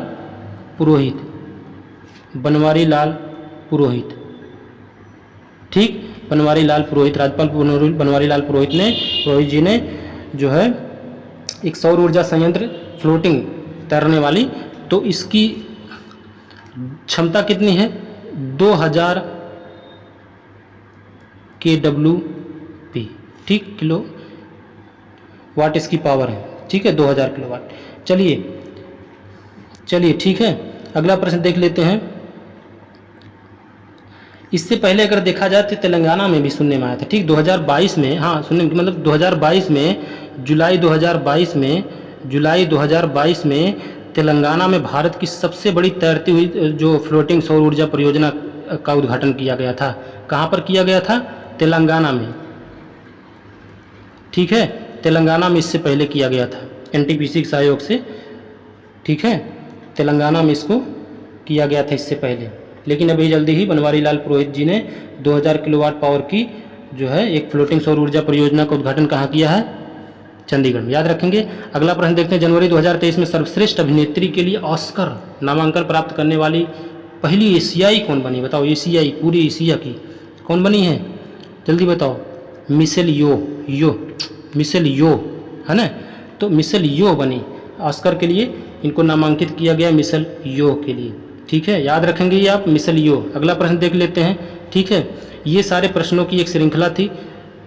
Speaker 1: पुरोहित, ठीक, बनवारी लाल पुरोहित, राज्यपाल बनवारी लाल पुरोहित जी ने जो है एक सौर ऊर्जा संयंत्र, फ्लोटिंग तैरने वाली, तो इसकी क्षमता कितनी है, 2000 kWp, ठीक, किलो वाट इसकी पावर है। ठीक है, 2000 किलोवाट। चलिए ठीक है, अगला प्रश्न देख लेते हैं। इससे पहले अगर देखा जाए तो तेलंगाना में भी सुनने में आया था, ठीक, 2022 में, हाँ सुनने मतलब 2022 में, जुलाई 2022 में तेलंगाना में भारत की सबसे बड़ी तैरती हुई जो फ्लोटिंग सौर ऊर्जा परियोजना का उद्घाटन किया गया था। कहाँ पर किया गया था, तेलंगाना में। ठीक है, तेलंगाना में इससे पहले किया गया था NTPC के सहयोग से। ठीक है, तेलंगाना में इसको किया गया था इससे पहले, लेकिन अभी जल्दी ही बनवारी लाल पुरोहित जी ने 2000 किलोवाट पावर की जो है एक फ्लोटिंग सौर ऊर्जा परियोजना का उद्घाटन कहाँ किया है, चंडीगढ़ में। याद रखेंगे। अगला प्रश्न देखते हैं, जनवरी 2023 में सर्वश्रेष्ठ अभिनेत्री के लिए ऑस्कर नामांकन प्राप्त करने वाली पहली एशियाई कौन बनी, बताओ। एशियाई, पूरी एशिया की कौन बनी है, जल्दी बताओ। मिशेल यो, है ना, तो मिशेल यो बनी ऑस्कर के लिए, इनको नामांकित किया गया मिशेल यो के लिए। ठीक है, याद रखेंगे ये आप, मिशेल यो। अगला प्रश्न देख लेते हैं। ठीक है, ये सारे प्रश्नों की एक श्रृंखला थी।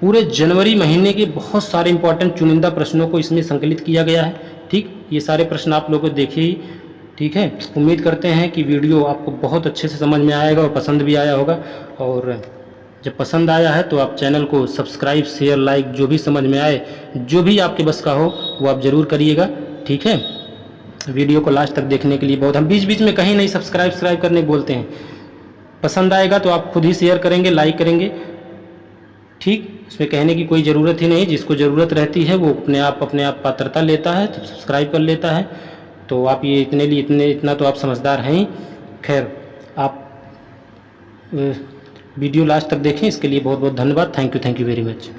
Speaker 1: पूरे जनवरी महीने के बहुत सारे इंपॉर्टेंट चुनिंदा प्रश्नों को इसमें संकलित किया गया है। ठीक, ये सारे प्रश्न आप लोगों को देखिए ही। ठीक है, उम्मीद करते हैं कि वीडियो आपको बहुत अच्छे से समझ में आएगा और पसंद भी आया होगा। और जब पसंद आया है तो आप चैनल को सब्सक्राइब, शेयर, लाइक, जो भी समझ में आए, जो भी आपके बस का हो वो आप ज़रूर करिएगा। ठीक है, वीडियो को लास्ट तक देखने के लिए बहुत, हम बीच बीच में कहीं नहीं सब्सक्राइब करने बोलते हैं। पसंद आएगा तो आप खुद ही शेयर करेंगे, लाइक करेंगे। ठीक, इसमें कहने की कोई ज़रूरत ही नहीं, जिसको ज़रूरत रहती है वो अपने आप पात्रता लेता है तो सब्सक्राइब कर लेता है। तो आप ये इतना तो आप समझदार हैं ही। खैर, आप वीडियो लास्ट तक देखें, इसके लिए बहुत बहुत धन्यवाद। Thank you very much.